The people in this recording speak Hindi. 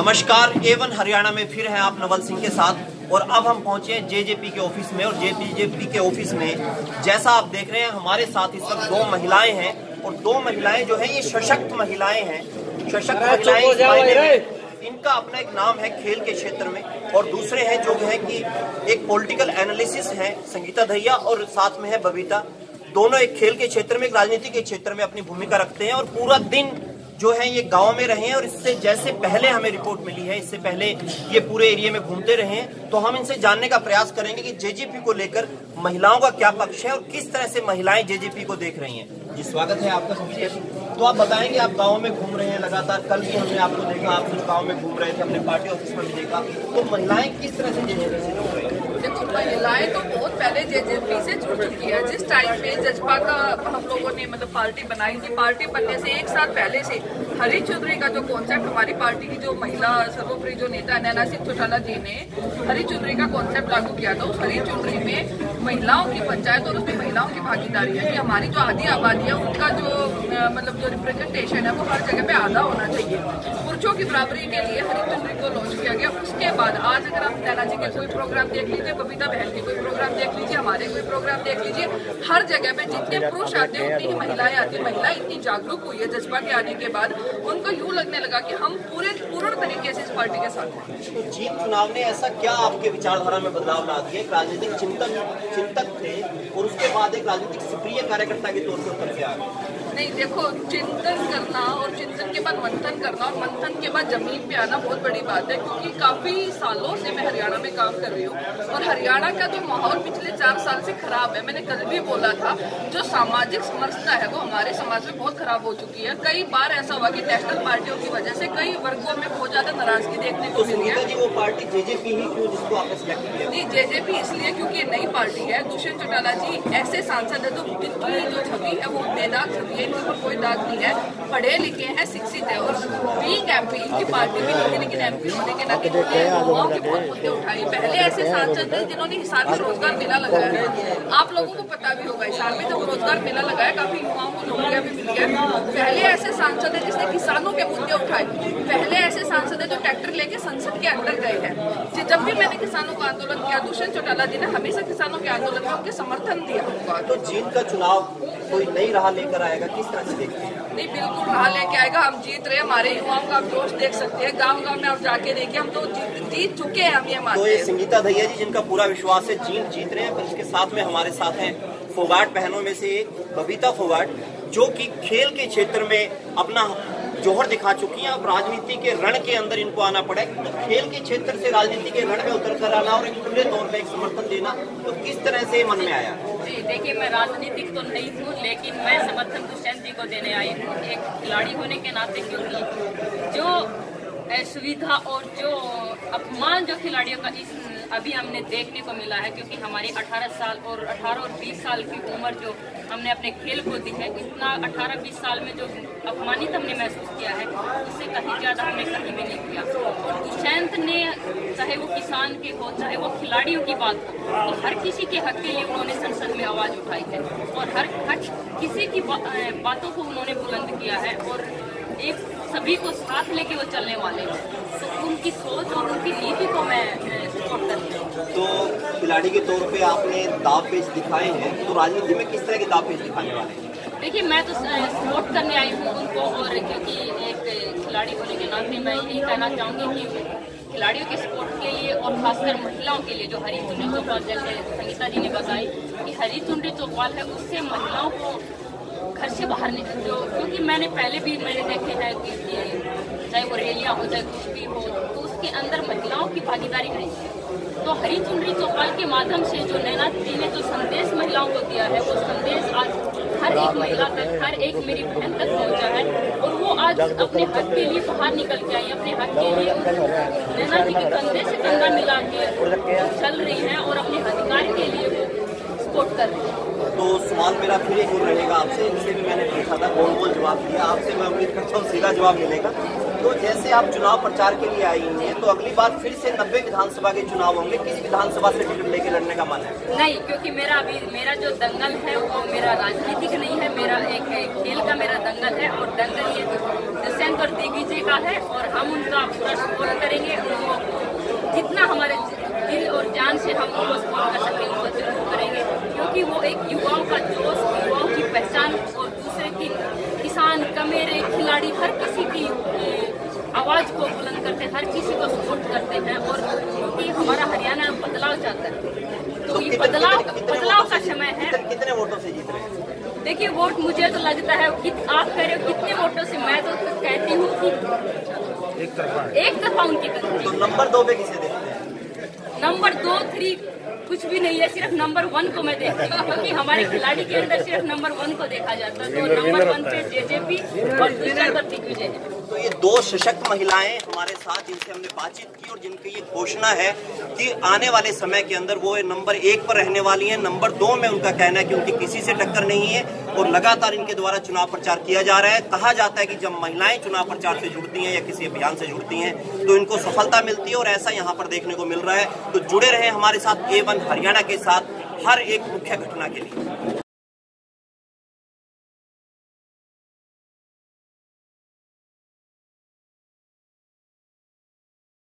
नमस्कार, A1 हरियाणा में फिर हैं आप नवल सिंह के साथ। और अब हम पहुंचे हैं जेजेपी के ऑफिस में। और जेजेपी के ऑफिस में जैसा आप देख रहे हैं हमारे साथ इस वक्त दो महिलाएं हैं। और दो महिलाएं जो हैं ये सशक्त महिलाएं हैं। सशक्त महिलाएं इस मायने में इनका अपना एक नाम है खेल के क्षेत्र में। और दूसरे हैं जो है कि एक पॉलिटिकल एनालिसिस है संगीता दहिया, और साथ में है बबीता। दोनों एक खेल के क्षेत्र में, एक राजनीति के क्षेत्र में अपनी भूमिका रखते हैं। और पूरा दिन जो है ये गांव में रहे हैं। और इससे जैसे पहले हमें रिपोर्ट मिली है, इससे पहले ये पूरे एरिया में घूमते रहे हैं। तो हम इनसे जानने का प्रयास करेंगे कि जेजेपी को लेकर महिलाओं का क्या पक्ष है और किस तरह से महिलाएं जेजेपी को देख रही हैं। जी, स्वागत है आपका सबसे। तो आप बताएंगे, आप गाँव में घूम रहे हैं लगातार, कल भी हमने आपको देखा, आप गाँव में घूम रहे थे, अपने पार्टी ऑफिस में भी देखा। तो महिलाएं किस तरह से जेजेपी से जुड़ रही हैं? देखो, महिलाएं तो बहुत पहले जेजेपी से जुड़ चुकी है। जिस टाइम पे जजपा का हम लोगों ने पार्टी बनाई थी, पार्टी बनने से एक साल पहले से हरी चौधरी का जो कॉन्सेप्ट, हमारी पार्टी की जो महिला सर्वोपरि जो नेता नैना सिंह चौटाला जी ने हरी चौधरी का कॉन्सेप्ट लागू किया था। उस हरी चौधरी में महिलाओं की पंचायत और उसमें महिलाओं की भागीदारी है कि हमारी जो आधी आबादी है उनका जो जो रिप्रेजेंटेशन है वो हर जगह पे आधा होना चाहिए। पुरुषों की बराबरी के लिए हरी चौधरी को लॉन्च किया गया। उसके बाद आज अगर आप नैना जी के कोई प्रोग्राम देख लीजिए, बबीता बहन के कोई प्रोग्राम देख लीजिए, हमारे कोई प्रोग्राम देख लीजिए, हर जगह पे जितने पुरुष आते हैं उतनी ही महिलाएं आती है। महिलाएं इतनी जागरूक हुई है जज्बा के आने के बाद, उनको यूँ लगने लगा कि हम पूर्ण तरीके से इस पार्टी के साथ हैं। तो जीत चुनाव ने ऐसा क्या आपके विचारधारा में बदलाव ला दिया? राजनीतिक चिंतक थे और उसके बाद एक राजनीतिक सक्रिय कार्यकर्ता के तौर पर उतर के आ गए। नहीं, देखो, चिंतन करना और चिंतन के बाद मंथन करना और मंथन के बाद जमीन पे आना बहुत बड़ी बात है। क्योंकि काफी सालों से मैं हरियाणा में काम कर रही हूँ और हरियाणा का जो माहौल पिछले 4 साल से खराब है। मैंने कल भी बोला था, जो सामाजिक समरसता है वो हमारे समाज में बहुत खराब हो चुकी है। कई बार ऐसा हुआ कि नेशनल पार्टियों की वजह से कई वर्गों में बहुत ज्यादा नाराजगी देखने को मिली है। जी, वो पार्टी जेजेपी ही क्यों, जिसको आपने सिलेक्ट किया? नहीं, जेजेपी इसलिए क्योंकि ये नई पार्टी है। दुष्यंत चौटाला जी ऐसे सांसद है जिनकी जो छवि है वो बेदाग छवि है, इनके ऊपर कोई दाग नहीं है, पढ़े लिखे हैं, शिक्षित है। और बीइंग एमपी इनकी पार्टी भी नहीं, लेकिन एमपी होने के नाते युवाओं के बहुत मुद्दे उठाए। पहले ऐसे सांसद थे जिन्होंने हिसार में रोजगार मेला लगाया है। आप लोगों को पता भी होगा, हिसार में जब रोजगार मेला लगाया काफी युवाओं को नौकरियां भी मिली है। पहले ऐसे सांसद है जिसने किसानों के मुद्दे उठाए। पहले ऐसे सांसद है जो ट्रैक्टर लेके संसद के अंदर गए हैं। जब भी मैंने किसानों का आंदोलन किया, दुष्यंत चौटाला जी ने हमेशा किसानों के आंदोलन में उनके समर्थन दिया। तो जीत का चुनाव कोई नई राह लेकर आएगा, किस तरह से देखते हैं? नहीं, बिल्कुल राह लेके आएगा। हम जीत रहे हैं, हमारे युवाओं का आप जोश देख सकते हैं। गांव-गांव में आप जाके देखिए, हम तो जीत चुके हैं, हम ये मानते हैं। तो ये संगीता दहिया जी जिनका पूरा विश्वास है जीत रहे हैं। पर इसके साथ में हमारे साथ हैं फोगाट बहनों में से एक बबीता फोगाट, जो कि खेल के क्षेत्र में अपना जोहर दिखा चुकी हैं। अब राजनीति के रण के अंदर इनको आना पड़ा। तो खेल के क्षेत्र से राजनीति के रण में उतर कर आना और एक खुले तौर पर एक समर्थन देना, तो किस तरह से मन में आया? जी, देखिए, मैं राजनीतिक तो नहीं हूँ, लेकिन मैं समर्थन दुष्यंत जी को देने आई हूँ एक खिलाड़ी होने के नाते। क्योंकि जो सुविधा और जो अपमान जो खिलाड़ियों का अभी हमने देखने को मिला है, क्योंकि हमारी 18 साल और 18 और 20 साल की उम्र जो हमने अपने खेल को दी है, इतना 18-20 साल में जो अपमानित हमने महसूस किया है उससे कहीं ज़्यादा हमने कहीं भी नहीं किया। और दुष्यंत ने, चाहे वो किसान के हो चाहे वो खिलाड़ियों की बात हो, तो हर किसी के हक के लिए उन्होंने संसद में आवाज़ उठाई है और हर किसी की बातों को उन्होंने बुलंद किया है। और एक सभी को साथ लेके वो चलने वाले हैं, तो उनकी सोच और उनकी नीति को मैं सपोर्ट करती हूँ। तो खिलाड़ी के तौर पे आपने दावपेच दिखाए हैं, तो राजनीति में किस तरह के दावपेच दिखाने वाले हैं? देखिए, मैं तो सपोर्ट करने आई हूँ उनको। और क्योंकि एक खिलाड़ी होने के नाते मैं यही कहना चाहूँगी कि खिलाड़ियों के सपोर्ट के लिए और खासकर महिलाओं के लिए जो हरी चुनरी चौपाल, जैसे संगीता जी ने बताई कि हरी चुनरी चौपाल है, उससे महिलाओं को घर से बाहर निकल, जो क्योंकि मैंने देखे हैं कि चाहे वो रैलियाँ हो चाहे कुछ भी हो, तो उसके अंदर महिलाओं की भागीदारी नहीं है। तो हरी चुनरी चौपाल के माध्यम से जो नैना जी ने जो संदेश महिलाओं को दिया है, वो संदेश आज हर एक महिला तक, हर एक मेरी बहन तक पहुँचा है। और वो आज अपने हक के लिए बाहर निकल के आई, अपने हक के लिए नैना जी के कंधे से कंधा मिला के चल रही हैं और अपने अधिकार के लिए वो सपोर्ट कर रही है। तो सवाल मेरा फिर एक और रहेगा आपसे, जिसे भी मैंने पूछा था, गोल जवाब दिया। आपसे मैं उम्मीद करता हूँ सीधा जवाब मिलेगा। तो जैसे आप चुनाव प्रचार के लिए आई हैं, तो अगली बार फिर से 90 विधानसभा के चुनाव होंगे, किस विधानसभा से टिकट लेके लड़ने का मन है? नहीं, क्योंकि मेरा जो दंगल है वो मेरा राजनीतिक नहीं है, मेरा एक खेल का मेरा दंगल है। और दंगल ये स्ट्रेंथ और दिग्विजय का है और हम उनका पूरा सपोर्ट करेंगे। उनको जितना हमारे दिल और जान से हम उनको सपोर्ट कर सकते हैं उनको जरूर करेंगे, क्योंकि वो एक युवाओं का जोश, युवाओं की पहचान और दूसरे की किसान, कमेरे, खिलाड़ी, हर किसी की आवाज को बुलंद करते हैं, हर किसी को सपोर्ट करते हैं। और क्योंकि हमारा हरियाणा बदलाव चाहता है, तो ये बदलाव का समय है। कितने वोटों से जीत रहे हैं? देखिए, वोट मुझे तो लगता है कि आप कह रहे हो कितने वोटों से, मैं तो कहती हूँ कि एक तरफा उनकी गलती। तो नंबर 2 पे किसे देखते हैं? नंबर 2, 3 कुछ भी नहीं है, सिर्फ नंबर 1 को मैं देखती हूँ, क्योंकि हमारे खिलाड़ी के अंदर सिर्फ नंबर 1 को देखा जाता है। तो नंबर 1 पे जेजेपी और दूसरे पर दिग्विजय है। तो ये 2 सशक्त महिलाएं हमारे साथ, जिनसे हमने बातचीत की और जिनकी ये घोषणा है कि आने वाले समय के अंदर वो नंबर 1 पर रहने वाली हैं। नंबर 2 में उनका कहना है कि उनकी किसी से टक्कर नहीं है और लगातार इनके द्वारा चुनाव प्रचार किया जा रहा है। कहा जाता है कि जब महिलाएं चुनाव प्रचार से जुड़ती हैं या किसी अभियान से जुड़ती हैं तो इनको सफलता मिलती है और ऐसा यहाँ पर देखने को मिल रहा है। तो जुड़े रहे हमारे साथ A1 हरियाणा के साथ हर एक मुख्य घटना के लिए।